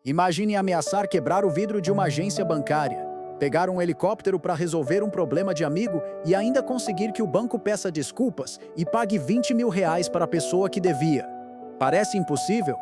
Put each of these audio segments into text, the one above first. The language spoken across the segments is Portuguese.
Imagine ameaçar quebrar o vidro de uma agência bancária, pegar um helicóptero para resolver um problema de amigo e ainda conseguir que o banco peça desculpas e pague R$ 20.000 para a pessoa que devia. Parece impossível?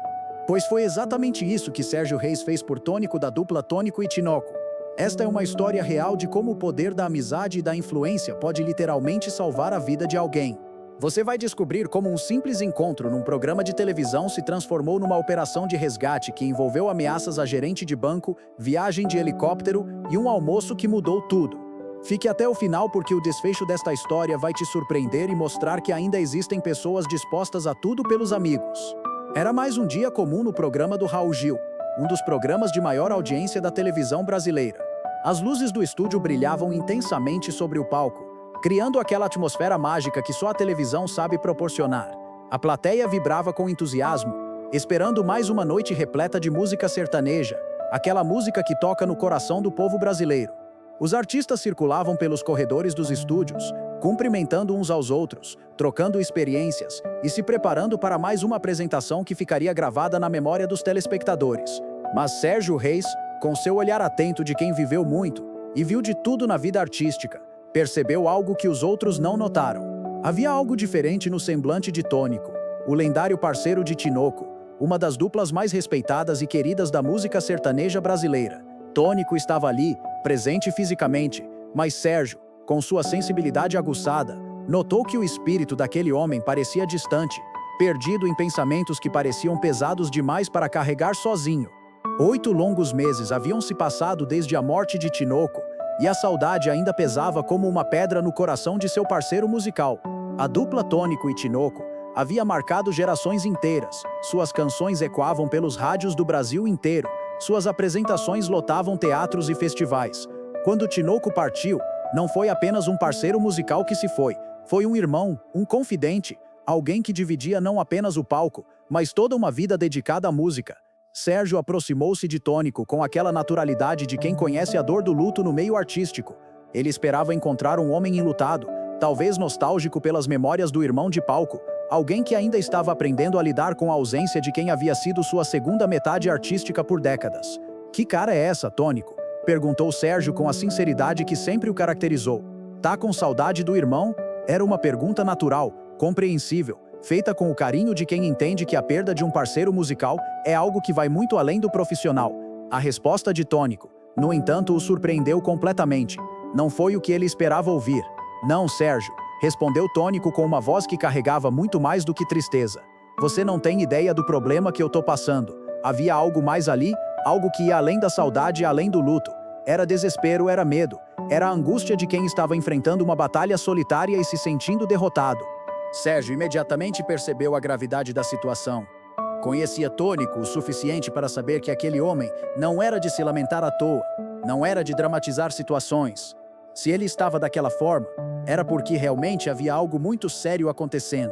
Pois foi exatamente isso que Sérgio Reis fez por Tônico da dupla Tônico e Tinoco. Esta é uma história real de como o poder da amizade e da influência pode literalmente salvar a vida de alguém. Você vai descobrir como um simples encontro num programa de televisão se transformou numa operação de resgate que envolveu ameaças a gerente de banco, viagem de helicóptero e um almoço que mudou tudo. Fique até o final porque o desfecho desta história vai te surpreender e mostrar que ainda existem pessoas dispostas a tudo pelos amigos. Era mais um dia comum no programa do Raul Gil, um dos programas de maior audiência da televisão brasileira. As luzes do estúdio brilhavam intensamente sobre o palco, criando aquela atmosfera mágica que só a televisão sabe proporcionar. A plateia vibrava com entusiasmo, esperando mais uma noite repleta de música sertaneja, aquela música que toca no coração do povo brasileiro. Os artistas circulavam pelos corredores dos estúdios, cumprimentando uns aos outros, trocando experiências e se preparando para mais uma apresentação que ficaria gravada na memória dos telespectadores. Mas Sérgio Reis, com seu olhar atento de quem viveu muito e viu de tudo na vida artística, percebeu algo que os outros não notaram. Havia algo diferente no semblante de Tônico, o lendário parceiro de Tinoco, uma das duplas mais respeitadas e queridas da música sertaneja brasileira. Tônico estava ali, presente fisicamente, mas Sérgio, com sua sensibilidade aguçada, notou que o espírito daquele homem parecia distante, perdido em pensamentos que pareciam pesados demais para carregar sozinho. 8 longos meses haviam se passado desde a morte de Tinoco, e a saudade ainda pesava como uma pedra no coração de seu parceiro musical. A dupla Tônico e Tinoco havia marcado gerações inteiras, suas canções ecoavam pelos rádios do Brasil inteiro, suas apresentações lotavam teatros e festivais. Quando Tinoco partiu, não foi apenas um parceiro musical que se foi um irmão, um confidente, alguém que dividia não apenas o palco, mas toda uma vida dedicada à música. Sérgio aproximou-se de Tônico com aquela naturalidade de quem conhece a dor do luto no meio artístico. Ele esperava encontrar um homem enlutado, talvez nostálgico pelas memórias do irmão de palco, alguém que ainda estava aprendendo a lidar com a ausência de quem havia sido sua segunda metade artística por décadas. "Que cara é essa, Tônico?", perguntou Sérgio com a sinceridade que sempre o caracterizou. "Tá com saudade do irmão?" Era uma pergunta natural, compreensível, feita com o carinho de quem entende que a perda de um parceiro musical é algo que vai muito além do profissional. A resposta de Tônico, no entanto, o surpreendeu completamente. Não foi o que ele esperava ouvir. "Não, Sérgio", respondeu Tônico com uma voz que carregava muito mais do que tristeza. "Você não tem ideia do problema que eu tô passando. Havia algo mais ali, algo que ia além da saudade e além do luto. Era desespero, era medo, era a angústia de quem estava enfrentando uma batalha solitária e se sentindo derrotado." Sérgio imediatamente percebeu a gravidade da situação. Conhecia Tônico o suficiente para saber que aquele homem não era de se lamentar à toa, não era de dramatizar situações. Se ele estava daquela forma, era porque realmente havia algo muito sério acontecendo.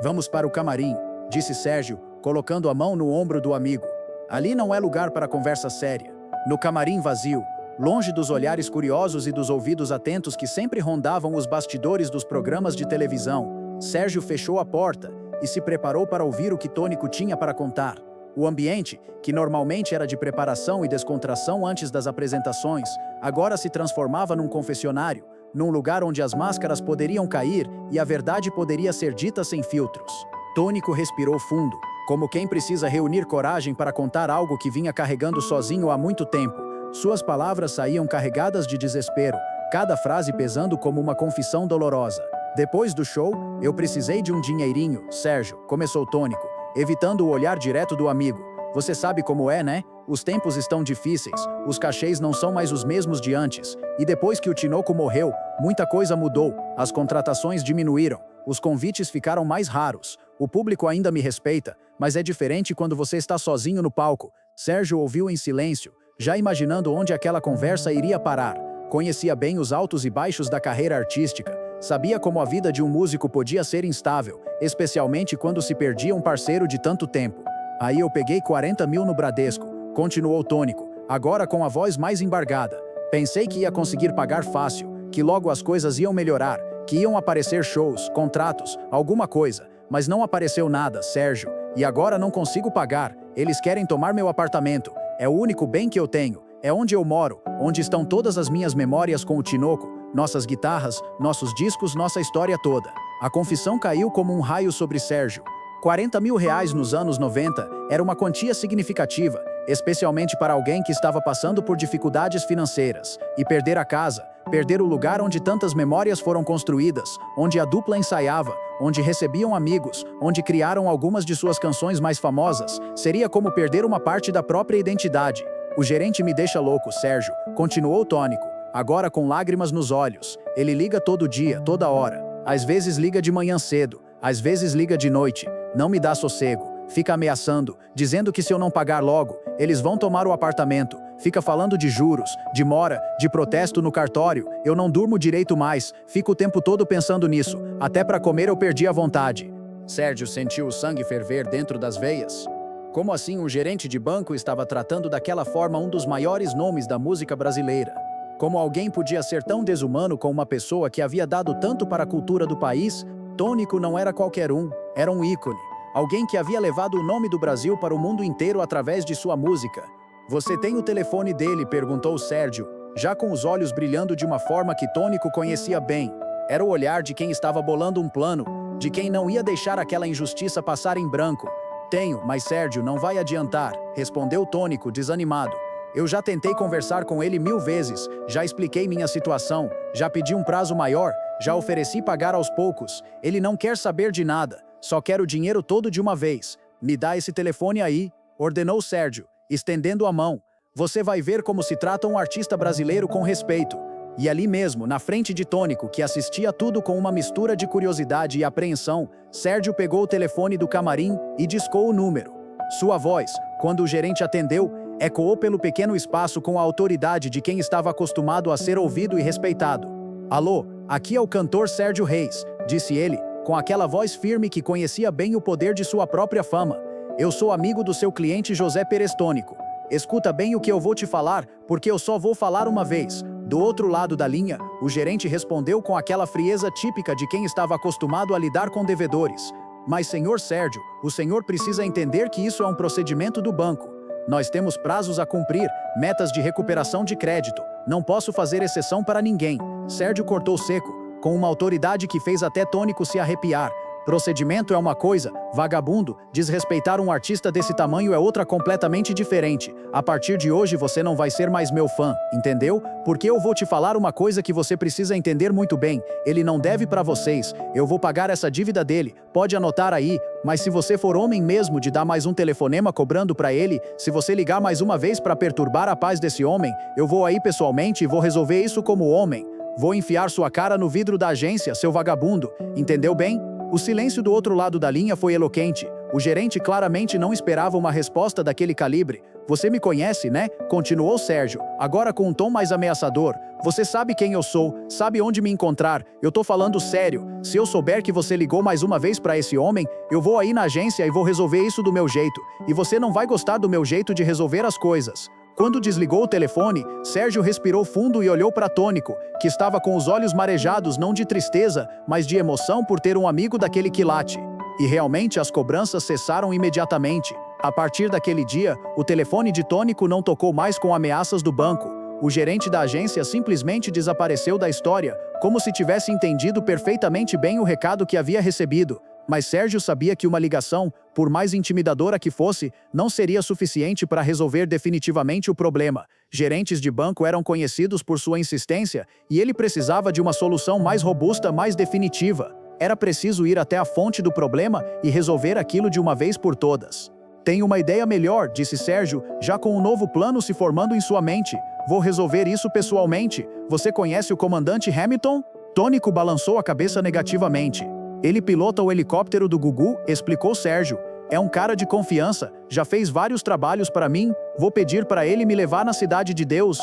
"Vamos para o camarim", disse Sérgio, colocando a mão no ombro do amigo. "Ali não é lugar para conversa séria." No camarim vazio, longe dos olhares curiosos e dos ouvidos atentos que sempre rondavam os bastidores dos programas de televisão, Sérgio fechou a porta e se preparou para ouvir o que Tônico tinha para contar. O ambiente, que normalmente era de preparação e descontração antes das apresentações, agora se transformava num confessionário, num lugar onde as máscaras poderiam cair e a verdade poderia ser dita sem filtros. Tônico respirou fundo, como quem precisa reunir coragem para contar algo que vinha carregando sozinho há muito tempo. Suas palavras saíam carregadas de desespero, cada frase pesando como uma confissão dolorosa. "Depois do show, eu precisei de um dinheirinho, Sérgio", começou Tônico, evitando o olhar direto do amigo. "Você sabe como é, né? Os tempos estão difíceis, os cachês não são mais os mesmos de antes. E depois que o Tinoco morreu, muita coisa mudou, as contratações diminuíram, os convites ficaram mais raros. O público ainda me respeita, mas é diferente quando você está sozinho no palco." Sérgio ouviu em silêncio, já imaginando onde aquela conversa iria parar. Conhecia bem os altos e baixos da carreira artística. Sabia como a vida de um músico podia ser instável, especialmente quando se perdia um parceiro de tanto tempo. "Aí eu peguei 40 mil no Bradesco", continuou Tônico, agora com a voz mais embargada. "Pensei que ia conseguir pagar fácil, que logo as coisas iam melhorar, que iam aparecer shows, contratos, alguma coisa. Mas não apareceu nada, Sérgio, e agora não consigo pagar. Eles querem tomar meu apartamento. É o único bem que eu tenho. É onde eu moro, onde estão todas as minhas memórias com o Tinoco, nossas guitarras, nossos discos, nossa história toda. A confissão caiu como um raio sobre Sérgio. 40 mil reais nos anos 90 era uma quantia significativa, especialmente para alguém que estava passando por dificuldades financeiras. E perder a casa, perder o lugar onde tantas memórias foram construídas, onde a dupla ensaiava, onde recebiam amigos, onde criaram algumas de suas canções mais famosas, seria como perder uma parte da própria identidade. O gerente me deixa louco, Sérgio, continuou Tônico, agora com lágrimas nos olhos. Ele liga todo dia, toda hora. Às vezes liga de manhã cedo, às vezes liga de noite. Não me dá sossego. Fica ameaçando, dizendo que se eu não pagar logo, eles vão tomar o apartamento. Fica falando de juros, de mora, de protesto no cartório. Eu não durmo direito mais, fico o tempo todo pensando nisso. Até para comer eu perdi a vontade. Sérgio sentiu o sangue ferver dentro das veias. Como assim um gerente de banco estava tratando daquela forma um dos maiores nomes da música brasileira? Como alguém podia ser tão desumano com uma pessoa que havia dado tanto para a cultura do país? Tônico não era qualquer um, era um ícone. Alguém que havia levado o nome do Brasil para o mundo inteiro através de sua música. Você tem o telefone dele? Perguntou Sérgio, já com os olhos brilhando de uma forma que Tônico conhecia bem. Era o olhar de quem estava bolando um plano, de quem não ia deixar aquela injustiça passar em branco. Tenho, mas Sérgio, não vai adiantar, respondeu Tônico, desanimado. Eu já tentei conversar com ele 1000 vezes, já expliquei minha situação, já pedi um prazo maior, já ofereci pagar aos poucos. Ele não quer saber de nada, só quer o dinheiro todo de uma vez. Me dá esse telefone aí, ordenou Sérgio, estendendo a mão. Você vai ver como se trata um artista brasileiro com respeito. E ali mesmo, na frente de Tônico, que assistia tudo com uma mistura de curiosidade e apreensão, Sérgio pegou o telefone do camarim e discou o número. Sua voz, quando o gerente atendeu, ecoou pelo pequeno espaço com a autoridade de quem estava acostumado a ser ouvido e respeitado. Alô, aqui é o cantor Sérgio Reis, disse ele, com aquela voz firme que conhecia bem o poder de sua própria fama. Eu sou amigo do seu cliente José Pérez Tônico. Escuta bem o que eu vou te falar, porque eu só vou falar uma vez. Do outro lado da linha, o gerente respondeu com aquela frieza típica de quem estava acostumado a lidar com devedores. Mas, senhor Sérgio, o senhor precisa entender que isso é um procedimento do banco. Nós temos prazos a cumprir, metas de recuperação de crédito. Não posso fazer exceção para ninguém. Sérgio cortou seco, com uma autoridade que fez até Tônico se arrepiar. Procedimento é uma coisa, vagabundo, desrespeitar um artista desse tamanho é outra completamente diferente. A partir de hoje você não vai ser mais meu fã, entendeu? Porque eu vou te falar uma coisa que você precisa entender muito bem. Ele não deve para vocês, eu vou pagar essa dívida dele, pode anotar aí, mas se você for homem mesmo de dar mais um telefonema cobrando para ele, se você ligar mais uma vez para perturbar a paz desse homem, eu vou aí pessoalmente e vou resolver isso como homem. Vou enfiar sua cara no vidro da agência, seu vagabundo, entendeu bem? O silêncio do outro lado da linha foi eloquente. O gerente claramente não esperava uma resposta daquele calibre. Você me conhece, né? Continuou Sérgio, agora com um tom mais ameaçador. Você sabe quem eu sou, sabe onde me encontrar. Eu tô falando sério. Se eu souber que você ligou mais uma vez para esse homem, eu vou aí na agência e vou resolver isso do meu jeito. E você não vai gostar do meu jeito de resolver as coisas. Quando desligou o telefone, Sérgio respirou fundo e olhou para Tônico, que estava com os olhos marejados não de tristeza, mas de emoção por ter um amigo daquele quilate. E realmente as cobranças cessaram imediatamente. A partir daquele dia, o telefone de Tônico não tocou mais com ameaças do banco. O gerente da agência simplesmente desapareceu da história, como se tivesse entendido perfeitamente bem o recado que havia recebido. Mas Sérgio sabia que uma ligação, por mais intimidadora que fosse, não seria suficiente para resolver definitivamente o problema. Gerentes de banco eram conhecidos por sua insistência e ele precisava de uma solução mais robusta, mais definitiva. Era preciso ir até a fonte do problema e resolver aquilo de uma vez por todas. Tenho uma ideia melhor, disse Sérgio, já com um novo plano se formando em sua mente. Vou resolver isso pessoalmente. Você conhece o comandante Hamilton? Tônico balançou a cabeça negativamente. Ele pilota o helicóptero do Gugu, explicou Sérgio. É um cara de confiança, já fez vários trabalhos para mim, vou pedir para ele me levar na Cidade de Deus.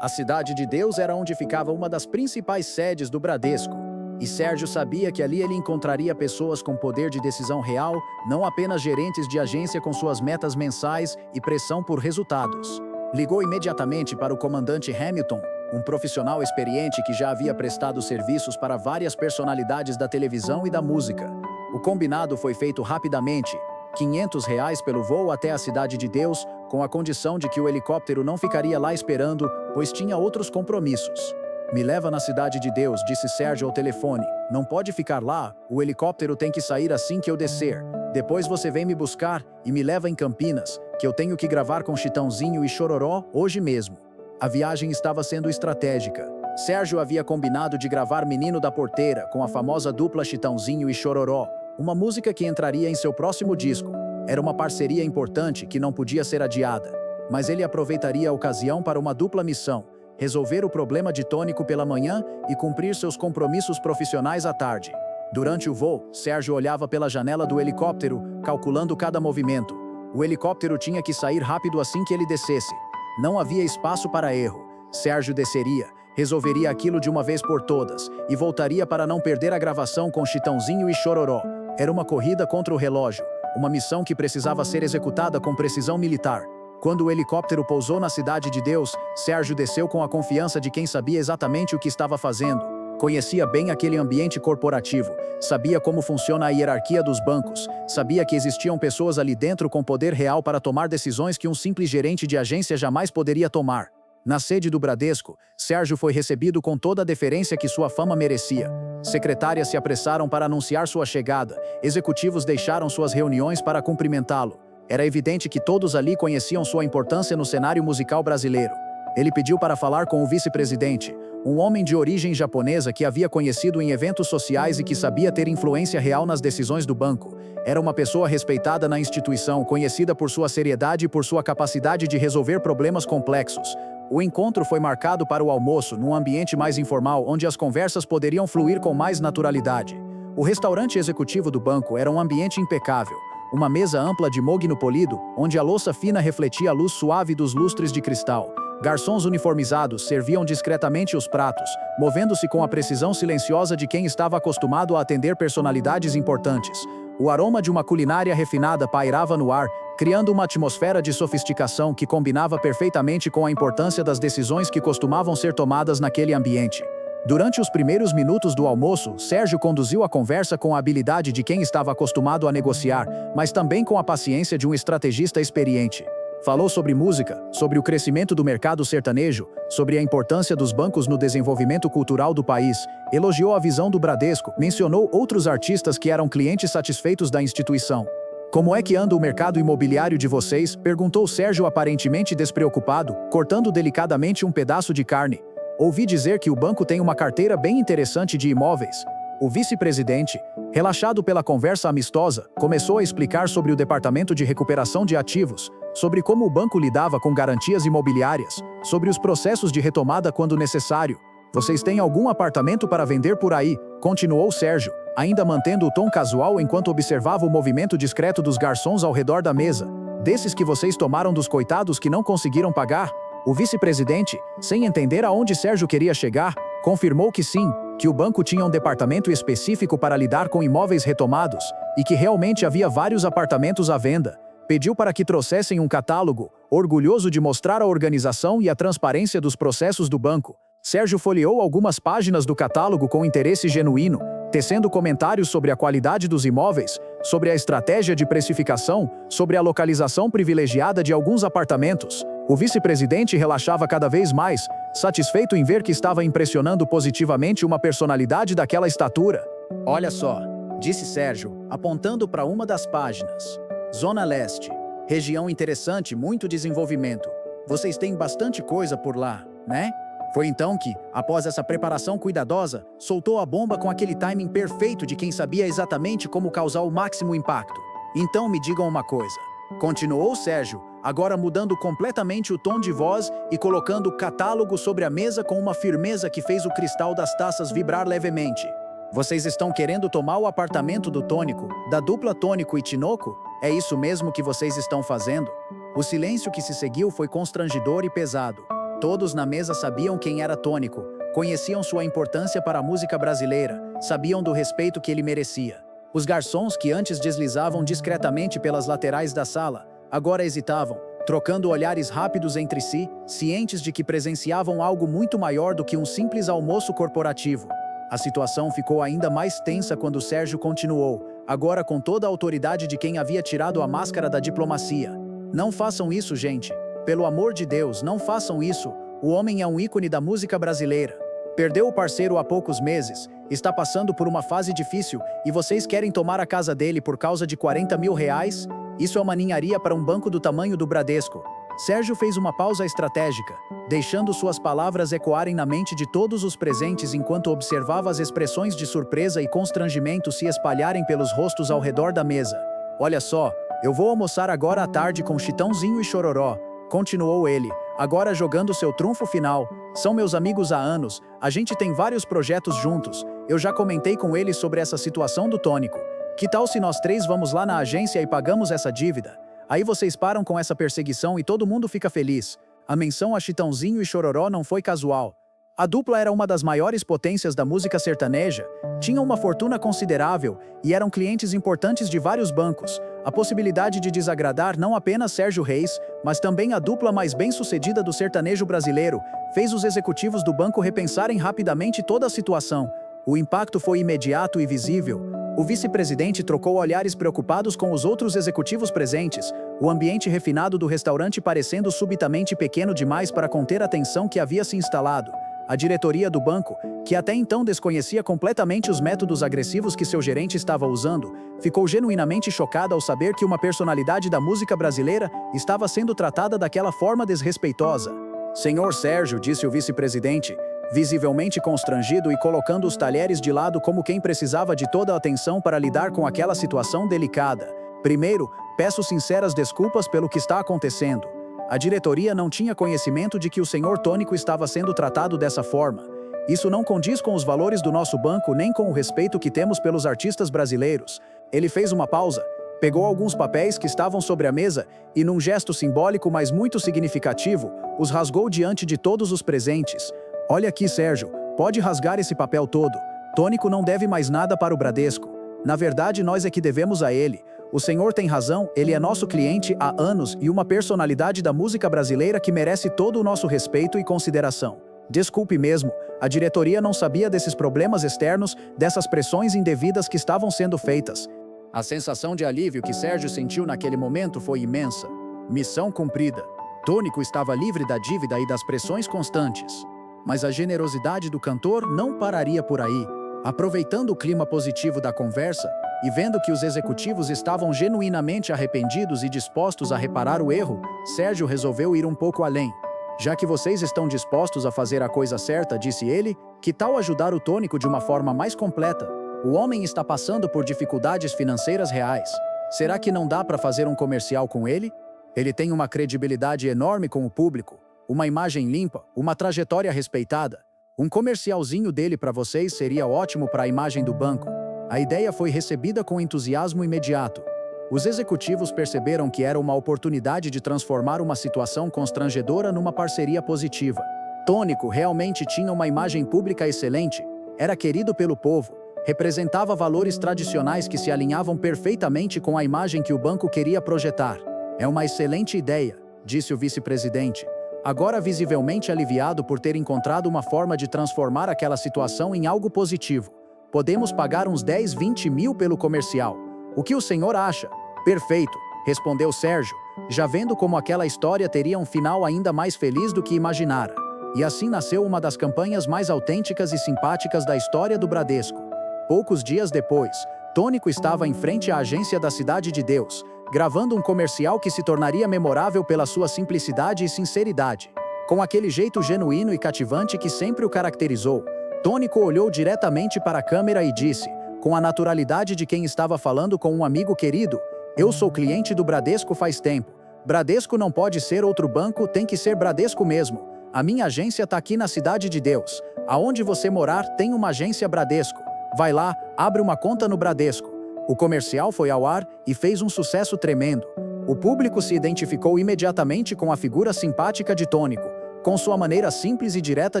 A Cidade de Deus era onde ficava uma das principais sedes do Bradesco. E Sérgio sabia que ali ele encontraria pessoas com poder de decisão real, não apenas gerentes de agência com suas metas mensais e pressão por resultados. Ligou imediatamente para o comandante Hamilton, um profissional experiente que já havia prestado serviços para várias personalidades da televisão e da música. O combinado foi feito rapidamente. R$ 500 pelo voo até a Cidade de Deus, com a condição de que o helicóptero não ficaria lá esperando, pois tinha outros compromissos. Me leva na Cidade de Deus, disse Sérgio ao telefone. Não pode ficar lá, o helicóptero tem que sair assim que eu descer. Depois você vem me buscar e me leva em Campinas, que eu tenho que gravar com Chitãozinho e Chororó hoje mesmo. A viagem estava sendo estratégica. Sérgio havia combinado de gravar Menino da Porteira com a famosa dupla Chitãozinho e Chororó, uma música que entraria em seu próximo disco. Era uma parceria importante que não podia ser adiada. Mas ele aproveitaria a ocasião para uma dupla missão: resolver o problema de Tônico pela manhã e cumprir seus compromissos profissionais à tarde. Durante o voo, Sérgio olhava pela janela do helicóptero, calculando cada movimento. O helicóptero tinha que sair rápido assim que ele descesse. Não havia espaço para erro. Sérgio desceria, resolveria aquilo de uma vez por todas e voltaria para não perder a gravação com Chitãozinho e Chororó. Era uma corrida contra o relógio, uma missão que precisava ser executada com precisão militar. Quando o helicóptero pousou na Cidade de Deus, Sérgio desceu com a confiança de quem sabia exatamente o que estava fazendo. Conhecia bem aquele ambiente corporativo, sabia como funciona a hierarquia dos bancos, sabia que existiam pessoas ali dentro com poder real para tomar decisões que um simples gerente de agência jamais poderia tomar. Na sede do Bradesco, Sérgio foi recebido com toda a deferência que sua fama merecia. Secretárias se apressaram para anunciar sua chegada, executivos deixaram suas reuniões para cumprimentá-lo. Era evidente que todos ali conheciam sua importância no cenário musical brasileiro. Ele pediu para falar com o vice-presidente, um homem de origem japonesa que havia conhecido em eventos sociais e que sabia ter influência real nas decisões do banco. Era uma pessoa respeitada na instituição, conhecida por sua seriedade e por sua capacidade de resolver problemas complexos. O encontro foi marcado para o almoço, num ambiente mais informal, onde as conversas poderiam fluir com mais naturalidade. O restaurante executivo do banco era um ambiente impecável. Uma mesa ampla de mogno polido, onde a louça fina refletia a luz suave dos lustres de cristal. Garçons uniformizados serviam discretamente os pratos, movendo-se com a precisão silenciosa de quem estava acostumado a atender personalidades importantes. O aroma de uma culinária refinada pairava no ar, criando uma atmosfera de sofisticação que combinava perfeitamente com a importância das decisões que costumavam ser tomadas naquele ambiente. Durante os primeiros minutos do almoço, Sérgio conduziu a conversa com a habilidade de quem estava acostumado a negociar, mas também com a paciência de um estrategista experiente. Falou sobre música, sobre o crescimento do mercado sertanejo, sobre a importância dos bancos no desenvolvimento cultural do país, elogiou a visão do Bradesco, mencionou outros artistas que eram clientes satisfeitos da instituição. "Como é que anda o mercado imobiliário de vocês?", perguntou Sérgio aparentemente despreocupado, cortando delicadamente um pedaço de carne. "Ouvi dizer que o banco tem uma carteira bem interessante de imóveis." O vice-presidente, relaxado pela conversa amistosa, começou a explicar sobre o departamento de recuperação de ativos, sobre como o banco lidava com garantias imobiliárias, sobre os processos de retomada quando necessário. "Vocês têm algum apartamento para vender por aí?", continuou Sérgio, ainda mantendo o tom casual enquanto observava o movimento discreto dos garçons ao redor da mesa. "Desses que vocês tomaram dos coitados que não conseguiram pagar?" O vice-presidente, sem entender aonde Sérgio queria chegar, confirmou que sim, que o banco tinha um departamento específico para lidar com imóveis retomados e que realmente havia vários apartamentos à venda. Pediu para que trouxessem um catálogo, orgulhoso de mostrar a organização e a transparência dos processos do banco. Sérgio folheou algumas páginas do catálogo com interesse genuíno, tecendo comentários sobre a qualidade dos imóveis, sobre a estratégia de precificação, sobre a localização privilegiada de alguns apartamentos. O vice-presidente relaxava cada vez mais, satisfeito em ver que estava impressionando positivamente uma personalidade daquela estatura. "Olha só", disse Sérgio, apontando para uma das páginas. "Zona Leste. Região interessante, muito desenvolvimento. Vocês têm bastante coisa por lá, né?" Foi então que, após essa preparação cuidadosa, soltou a bomba com aquele timing perfeito de quem sabia exatamente como causar o máximo impacto. "Então me digam uma coisa", continuou Sérgio, agora mudando completamente o tom de voz e colocando o catálogo sobre a mesa com uma firmeza que fez o cristal das taças vibrar levemente. "Vocês estão querendo tomar o apartamento do Tônico, da dupla Tônico e Tinoco? É isso mesmo que vocês estão fazendo?" O silêncio que se seguiu foi constrangedor e pesado. Todos na mesa sabiam quem era Tônico, conheciam sua importância para a música brasileira, sabiam do respeito que ele merecia. Os garçons que antes deslizavam discretamente pelas laterais da sala, agora hesitavam, trocando olhares rápidos entre si, cientes de que presenciavam algo muito maior do que um simples almoço corporativo. A situação ficou ainda mais tensa quando Sérgio continuou: agora com toda a autoridade de quem havia tirado a máscara da diplomacia. Não façam isso, gente. Pelo amor de Deus, não façam isso. O homem é um ícone da música brasileira. Perdeu o parceiro há poucos meses, está passando por uma fase difícil e vocês querem tomar a casa dele por causa de 40 mil reais? Isso é uma ninharia para um banco do tamanho do Bradesco. Sérgio fez uma pausa estratégica, deixando suas palavras ecoarem na mente de todos os presentes enquanto observava as expressões de surpresa e constrangimento se espalharem pelos rostos ao redor da mesa. Olha só, eu vou almoçar agora à tarde com Chitãozinho e Chororó, continuou ele, agora jogando seu trunfo final. São meus amigos há anos, a gente tem vários projetos juntos, eu já comentei com eles sobre essa situação do tônico. Que tal se nós três vamos lá na agência e pagamos essa dívida? Aí vocês param com essa perseguição e todo mundo fica feliz. A menção a Chitãozinho e Chororó não foi casual. A dupla era uma das maiores potências da música sertaneja, tinham uma fortuna considerável e eram clientes importantes de vários bancos. A possibilidade de desagradar não apenas Sérgio Reis, mas também a dupla mais bem-sucedida do sertanejo brasileiro, fez os executivos do banco repensarem rapidamente toda a situação. O impacto foi imediato e visível. O vice-presidente trocou olhares preocupados com os outros executivos presentes, o ambiente refinado do restaurante parecendo subitamente pequeno demais para conter a tensão que havia se instalado. A diretoria do banco, que até então desconhecia completamente os métodos agressivos que seu gerente estava usando, ficou genuinamente chocada ao saber que uma personalidade da música brasileira estava sendo tratada daquela forma desrespeitosa. "Senhor Sérgio", disse o vice-presidente, visivelmente constrangido e colocando os talheres de lado como quem precisava de toda a atenção para lidar com aquela situação delicada. "Primeiro, peço sinceras desculpas pelo que está acontecendo. A diretoria não tinha conhecimento de que o senhor Tônico estava sendo tratado dessa forma. Isso não condiz com os valores do nosso banco nem com o respeito que temos pelos artistas brasileiros." Ele fez uma pausa, pegou alguns papéis que estavam sobre a mesa e, num gesto simbólico mas muito significativo, os rasgou diante de todos os presentes. "Olha aqui, Sérgio, pode rasgar esse papel todo. Tônico não deve mais nada para o Bradesco. Na verdade, nós é que devemos a ele. O senhor tem razão, ele é nosso cliente há anos e uma personalidade da música brasileira que merece todo o nosso respeito e consideração. Desculpe mesmo, a diretoria não sabia desses problemas externos, dessas pressões indevidas que estavam sendo feitas." A sensação de alívio que Sérgio sentiu naquele momento foi imensa. Missão cumprida. Tônico estava livre da dívida e das pressões constantes. Mas a generosidade do cantor não pararia por aí. Aproveitando o clima positivo da conversa e vendo que os executivos estavam genuinamente arrependidos e dispostos a reparar o erro, Sérgio resolveu ir um pouco além. "Já que vocês estão dispostos a fazer a coisa certa", disse ele, "que tal ajudar o Tônico de uma forma mais completa? O homem está passando por dificuldades financeiras reais. Será que não dá para fazer um comercial com ele? Ele tem uma credibilidade enorme com o público, uma imagem limpa, uma trajetória respeitada. Um comercialzinho dele para vocês seria ótimo para a imagem do banco." A ideia foi recebida com entusiasmo imediato. Os executivos perceberam que era uma oportunidade de transformar uma situação constrangedora numa parceria positiva. Tônico realmente tinha uma imagem pública excelente, era querido pelo povo, representava valores tradicionais que se alinhavam perfeitamente com a imagem que o banco queria projetar. "É uma excelente ideia", disse o vice-presidente, agora visivelmente aliviado por ter encontrado uma forma de transformar aquela situação em algo positivo. "Podemos pagar uns 10, 20 mil pelo comercial. O que o senhor acha?" "Perfeito", respondeu Sérgio, já vendo como aquela história teria um final ainda mais feliz do que imaginara. E assim nasceu uma das campanhas mais autênticas e simpáticas da história do Bradesco. Poucos dias depois, Tônico estava em frente à agência da Cidade de Deus, gravando um comercial que se tornaria memorável pela sua simplicidade e sinceridade. Com aquele jeito genuíno e cativante que sempre o caracterizou, Tônico olhou diretamente para a câmera e disse, com a naturalidade de quem estava falando com um amigo querido: "Eu sou cliente do Bradesco faz tempo. Bradesco não pode ser outro banco, tem que ser Bradesco mesmo. A minha agência tá aqui na Cidade de Deus. Aonde você morar tem uma agência Bradesco. Vai lá, abre uma conta no Bradesco." O comercial foi ao ar e fez um sucesso tremendo. O público se identificou imediatamente com a figura simpática de Tônico, com sua maneira simples e direta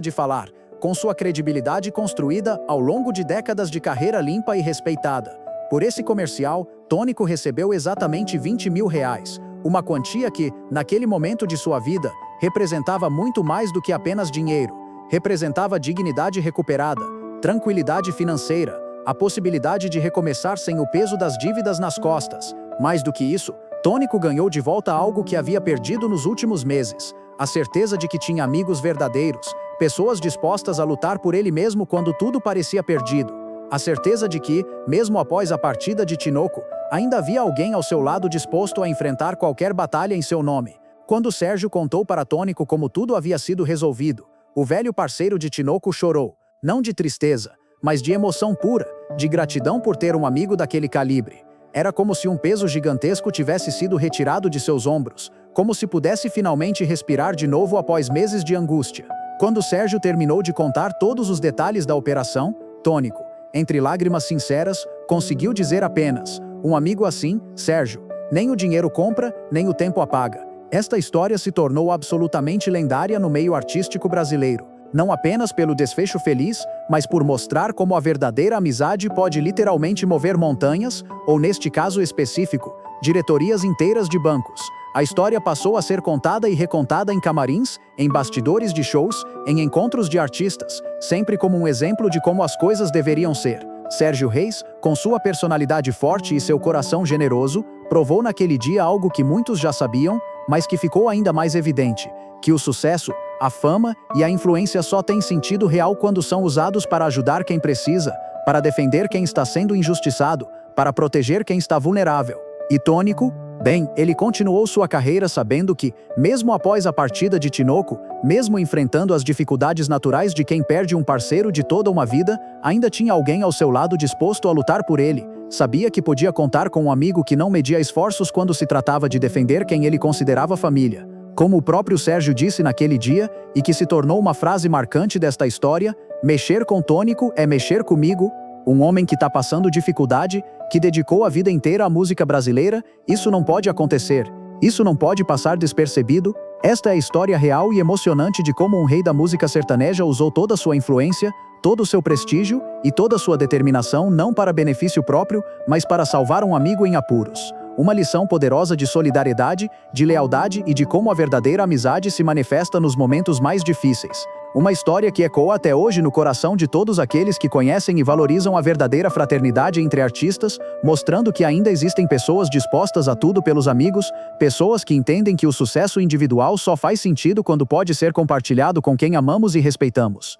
de falar, com sua credibilidade construída ao longo de décadas de carreira limpa e respeitada. Por esse comercial, Tônico recebeu exatamente 20 mil reais, uma quantia que, naquele momento de sua vida, representava muito mais do que apenas dinheiro. Representava dignidade recuperada, tranquilidade financeira, a possibilidade de recomeçar sem o peso das dívidas nas costas. Mais do que isso, Tônico ganhou de volta algo que havia perdido nos últimos meses: a certeza de que tinha amigos verdadeiros, pessoas dispostas a lutar por ele mesmo quando tudo parecia perdido. A certeza de que, mesmo após a partida de Tinoco, ainda havia alguém ao seu lado disposto a enfrentar qualquer batalha em seu nome. Quando Sérgio contou para Tônico como tudo havia sido resolvido, o velho parceiro de Tinoco chorou, não de tristeza, mas de emoção pura, de gratidão por ter um amigo daquele calibre. Era como se um peso gigantesco tivesse sido retirado de seus ombros, como se pudesse finalmente respirar de novo após meses de angústia. Quando Sérgio terminou de contar todos os detalhes da operação, Tônico, entre lágrimas sinceras, conseguiu dizer apenas: "Um amigo assim, Sérgio, nem o dinheiro compra, nem o tempo apaga." Esta história se tornou absolutamente lendária no meio artístico brasileiro, não apenas pelo desfecho feliz, mas por mostrar como a verdadeira amizade pode literalmente mover montanhas, ou neste caso específico, diretorias inteiras de bancos. A história passou a ser contada e recontada em camarins, em bastidores de shows, em encontros de artistas, sempre como um exemplo de como as coisas deveriam ser. Sérgio Reis, com sua personalidade forte e seu coração generoso, provou naquele dia algo que muitos já sabiam, mas que ficou ainda mais evidente: que o sucesso, a fama e a influência só têm sentido real quando são usados para ajudar quem precisa, para defender quem está sendo injustiçado, para proteger quem está vulnerável. E Tônico? Bem, ele continuou sua carreira sabendo que, mesmo após a partida de Tinoco, mesmo enfrentando as dificuldades naturais de quem perde um parceiro de toda uma vida, ainda tinha alguém ao seu lado disposto a lutar por ele. Sabia que podia contar com um amigo que não media esforços quando se tratava de defender quem ele considerava família. Como o próprio Sérgio disse naquele dia, e que se tornou uma frase marcante desta história: "Mexer com Tônico é mexer comigo." Um homem que está passando dificuldade, que dedicou a vida inteira à música brasileira, isso não pode acontecer. Isso não pode passar despercebido. Esta é a história real e emocionante de como um rei da música sertaneja usou toda a sua influência, todo o seu prestígio e toda a sua determinação não para benefício próprio, mas para salvar um amigo em apuros. Uma lição poderosa de solidariedade, de lealdade e de como a verdadeira amizade se manifesta nos momentos mais difíceis. Uma história que ecoa até hoje no coração de todos aqueles que conhecem e valorizam a verdadeira fraternidade entre artistas, mostrando que ainda existem pessoas dispostas a tudo pelos amigos, pessoas que entendem que o sucesso individual só faz sentido quando pode ser compartilhado com quem amamos e respeitamos.